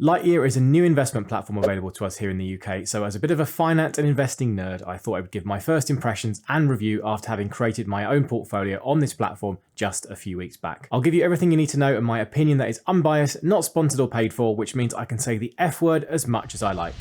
Lightyear is a new investment platform available to us here in the UK, so as a bit of a finance and investing nerd, I thought I would give my first impressions and review after having created my own portfolio on this platform just a few weeks back. I'll give you everything you need to know and my opinion that is unbiased, not sponsored or paid for, which means I can say the F word as much as I like.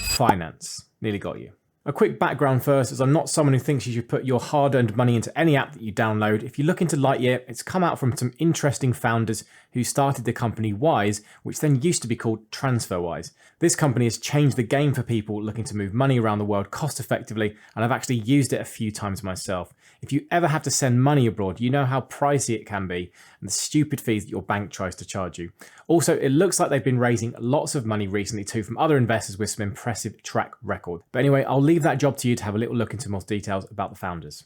Finance. Nearly got you. A quick background first, as I'm not someone who thinks you should put your hard-earned money into any app that you download. If you look into Lightyear, it's come out from some interesting founders who started the company Wise, which then used to be called TransferWise. This company has changed the game for people looking to move money around the world cost effectively, and I've actually used it a few times myself. If you ever have to send money abroad, you know how pricey it can be and the stupid fees that your bank tries to charge you. Also, it looks like they've been raising lots of money recently too from other investors with some impressive track record. But anyway, I'll leave that job to you to have a little look into more details about the founders.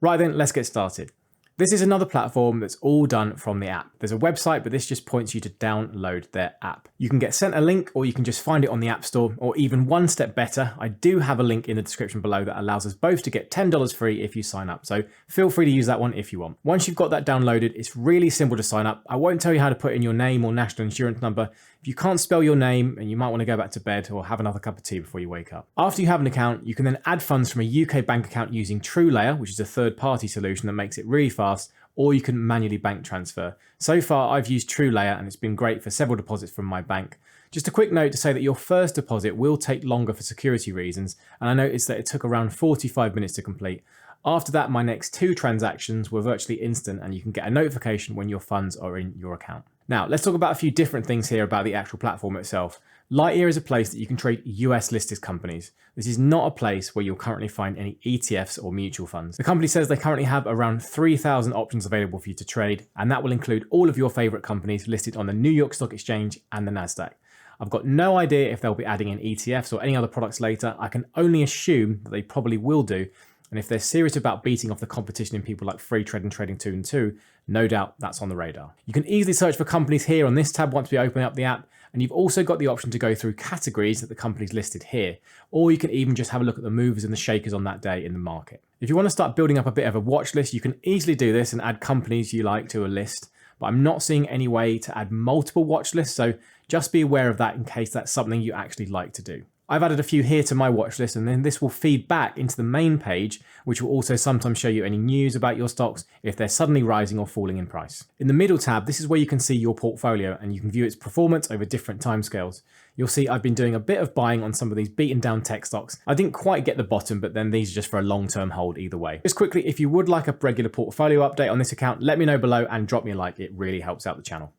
Right then, let's get started. This is another platform that's all done from the app. There's a website, but this just points you to download their app. You can get sent a link or you can just find it on the App Store, or even one step better, I do have a link in the description below that allows us both to get $10 free if you sign up. So feel free to use that one if you want. Once you've got that downloaded, it's really simple to sign up. I won't tell you how to put in your name or national insurance number. If you can't spell your name, and you might want to go back to bed or have another cup of tea before you wake up. After you have an account, you can then add funds from a UK bank account using TrueLayer, which is a third-party solution that makes it really fast, or you can manually bank transfer. So far, I've used TrueLayer and it's been great for several deposits from my bank. Just a quick note to say that your first deposit will take longer for security reasons, and I noticed that it took around 45 minutes to complete. After that, my next 2 transactions were virtually instant, and you can get a notification when your funds are in your account. Now, let's talk about a few different things here about the actual platform itself. Lightyear is a place that you can trade US listed companies. This is not a place where you'll currently find any ETFs or mutual funds. The company says they currently have around 3,000 options available for you to trade, and that will include all of your favorite companies listed on the New York Stock Exchange and the NASDAQ. I've got no idea if they'll be adding in ETFs or any other products later. I can only assume that they probably will do. And if they're serious about beating off the competition in people like Freetrade and Trading 2 and 2, no doubt that's on the radar. You can easily search for companies here on this tab once we open up the app, and you've also got the option to go through categories that the company's listed here, or you can even just have a look at the movers and the shakers on that day in the market. If you want to start building up a bit of a watch list, you can easily do this and add companies you like to a list, but I'm not seeing any way to add multiple watch lists, so just be aware of that in case that's something you actually like to do. I've added a few here to my watch list, and then this will feed back into the main page, which will also sometimes show you any news about your stocks if they're suddenly rising or falling in price. In the middle tab, this is where you can see your portfolio and you can view its performance over different timescales. You'll see I've been doing a bit of buying on some of these beaten down tech stocks. I didn't quite get the bottom, but then these are just for a long-term hold either way. Just quickly, if you would like a regular portfolio update on this account, let me know below and drop me a like. It really helps out the channel.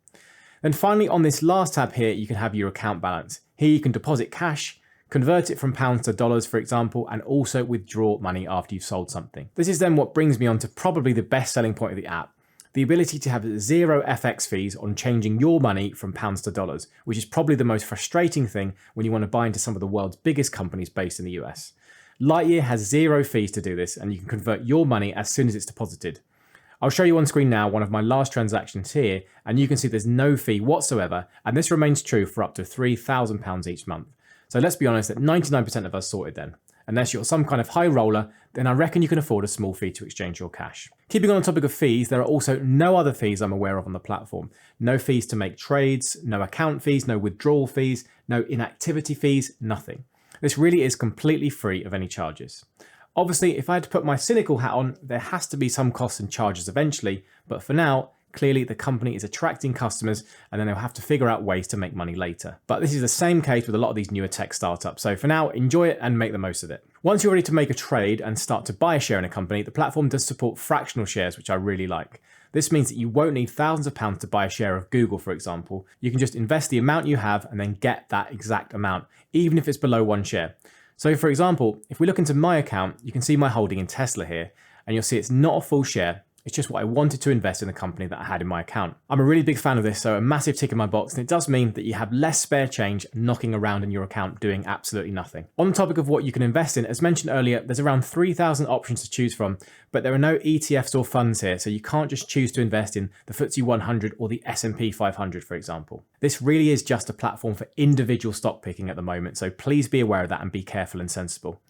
Then finally, on this last tab here, you can have your account balance. Here you can deposit cash, convert it from pounds to dollars, for example, and also withdraw money after you've sold something. This is then what brings me on to probably the best selling point of the app, the ability to have 0 FX fees on changing your money from pounds to dollars, which is probably the most frustrating thing when you want to buy into some of the world's biggest companies based in the US. Lightyear has 0 fees to do this, and you can convert your money as soon as it's deposited. I'll show you on screen now one of my last transactions here, and you can see there's no fee whatsoever, and this remains true for up to £3,000 each month. So let's be honest, that 99% of us sorted then. Unless you're some kind of high roller, then I reckon you can afford a small fee to exchange your cash. Keeping on the topic of fees, there are also no other fees I'm aware of on the platform. No fees to make trades, no account fees, no withdrawal fees, no inactivity fees, nothing. This really is completely free of any charges. Obviously, if I had to put my cynical hat on, there has to be some costs and charges eventually, but for now, clearly the company is attracting customers and then they'll have to figure out ways to make money later. But this is the same case with a lot of these newer tech startups. So for now, enjoy it and make the most of it. Once you're ready to make a trade and start to buy a share in a company, the platform does support fractional shares, which I really like. This means that you won't need thousands of pounds to buy a share of Google, for example. You can just invest the amount you have and then get that exact amount, even if it's below 1 share. So for example, if we look into my account, you can see my holding in Tesla here, and you'll see it's not a full share. It's just what I wanted to invest in the company that I had in my account. I'm a really big fan of this, so a massive tick in my box, and it does mean that you have less spare change knocking around in your account doing absolutely nothing. On the topic of what you can invest in, as mentioned earlier, there's around 3,000 options to choose from, but there are no ETFs or funds here, so you can't just choose to invest in the FTSE 100 or the S&P 500, for example. This really is just a platform for individual stock picking at the moment, so please be aware of that and be careful and sensible.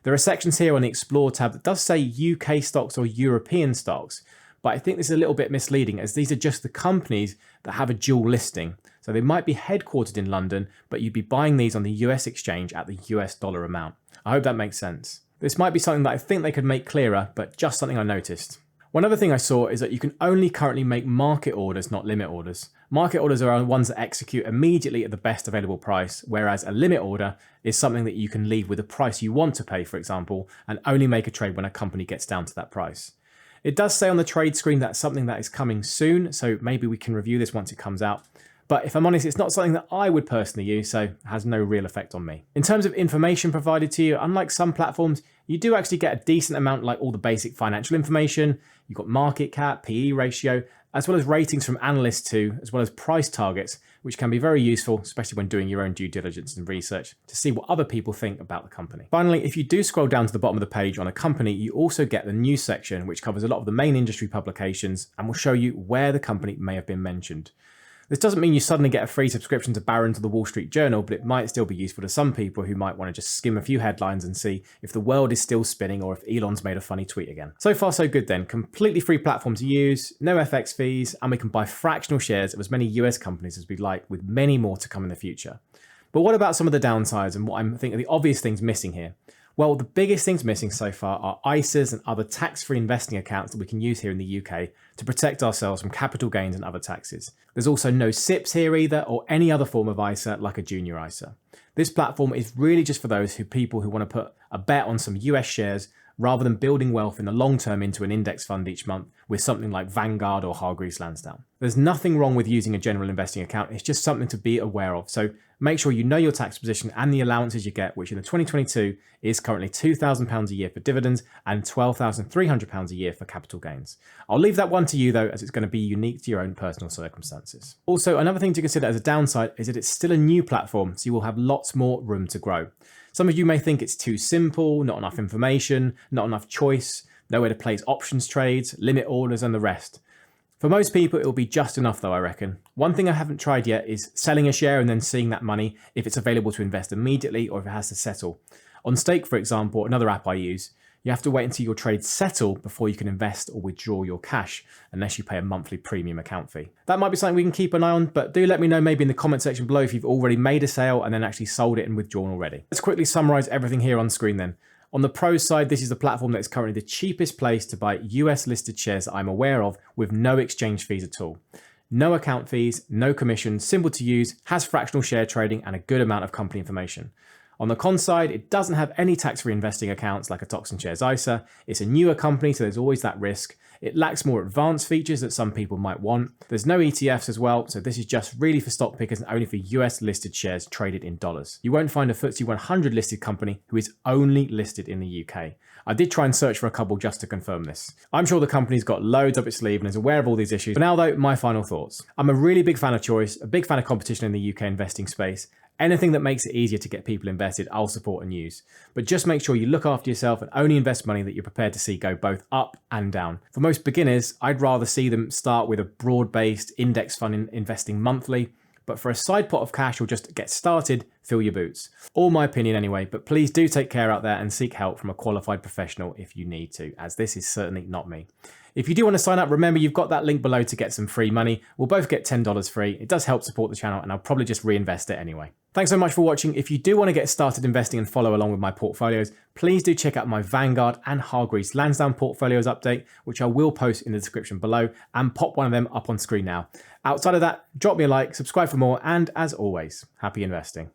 There are sections here on the Explore tab that does say UK stocks or European stocks, but I think this is a little bit misleading as these are just the companies that have a dual listing. So they might be headquartered in London, but you'd be buying these on the US exchange at the US dollar amount. I hope that makes sense. This might be something that I think they could make clearer, but just something I noticed. One other thing I saw is that you can only currently make market orders, not limit orders. Market orders are the ones that execute immediately at the best available price, whereas a limit order is something that you can leave with a price you want to pay, for example, and only make a trade when a company gets down to that price. It does say on the trade screen that's something that is coming soon, so maybe we can review this once it comes out. But if I'm honest, it's not something that I would personally use, so it has no real effect on me. In terms of information provided to you, unlike some platforms, you do actually get a decent amount, like all the basic financial information. You've got market cap, PE ratio, as well as ratings from analysts too, as well as price targets, which can be very useful, especially when doing your own due diligence and research to see what other people think about the company. Finally, if you do scroll down to the bottom of the page on a company, you also get the news section, which covers a lot of the main industry publications and will show you where the company may have been mentioned. This doesn't mean you suddenly get a free subscription to Barron's or the Wall Street Journal, but it might still be useful to some people who might want to just skim a few headlines and see if the world is still spinning or if Elon's made a funny tweet again. So far so good then. Completely free platform to use, no FX fees, and we can buy fractional shares of as many US companies as we'd like, with many more to come in the future. But what about some of the downsides and what I think are the obvious things missing here? Well, the biggest things missing so far are ISAs and other tax-free investing accounts that we can use here in the UK to protect ourselves from capital gains and other taxes. There's also no SIPs here either, or any other form of ISA like a junior ISA. This platform is really just for those people who want to put a bet on some US shares rather than building wealth in the long term into an index fund each month with something like Vanguard or Hargreaves Lansdown. There's nothing wrong with using a general investing account, it's just something to be aware of. So make sure you know your tax position and the allowances you get, which in the 2022 is currently £2,000 a year for dividends and £12,300 a year for capital gains. I'll leave that one to you though, as it's going to be unique to your own personal circumstances. Also, another thing to consider as a downside is that it's still a new platform, so you will have lots more room to grow. Some of you may think it's too simple, not enough information, not enough choice, nowhere to place options trades, limit orders and the rest. For most people, it will be just enough though, I reckon. One thing I haven't tried yet is selling a share and then seeing that money if it's available to invest immediately or if it has to settle. On Stake, for example, another app I use, you have to wait until your trades settle before you can invest or withdraw your cash, unless you pay a monthly premium account fee. That might be something we can keep an eye on, but do let me know maybe in the comment section below if you've already made a sale and then actually sold it and withdrawn already. Let's quickly summarize everything here on screen then. On the pros side, this is the platform that is currently the cheapest place to buy US listed shares that I'm aware of with no exchange fees at all. No account fees, no commissions, simple to use, has fractional share trading and a good amount of company information. On the con side, it doesn't have any tax-free investing accounts like a Toxin Shares ISA. It's a newer company, so there's always that risk. It lacks more advanced features that some people might want. There's no ETFs as well, so this is just really for stock pickers and only for US listed shares traded in dollars. You won't find a FTSE 100 listed company who is only listed in the UK. I did try and search for a couple just to confirm this. I'm sure the company's got loads up its sleeve and is aware of all these issues. For now though, my final thoughts. I'm a really big fan of choice, a big fan of competition in the UK investing space. Anything that makes it easier to get people invested, I'll support and use. But just make sure you look after yourself and only invest money that you're prepared to see go both up and down. For most beginners, I'd rather see them start with a broad-based index fund investing monthly. But for a side pot of cash or just get started, fill your boots. All my opinion anyway, but please do take care out there and seek help from a qualified professional if you need to, as this is certainly not me. If you do want to sign up, remember you've got that link below to get some free money. We'll both get $10 free. It does help support the channel and I'll probably just reinvest it anyway. Thanks so much for watching. If you do want to get started investing and follow along with my portfolios, please do check out my Vanguard and Hargreaves Lansdown portfolios update, which I will post in the description below and pop one of them up on screen now. Outside of that, drop me a like, subscribe for more, and as always, happy investing.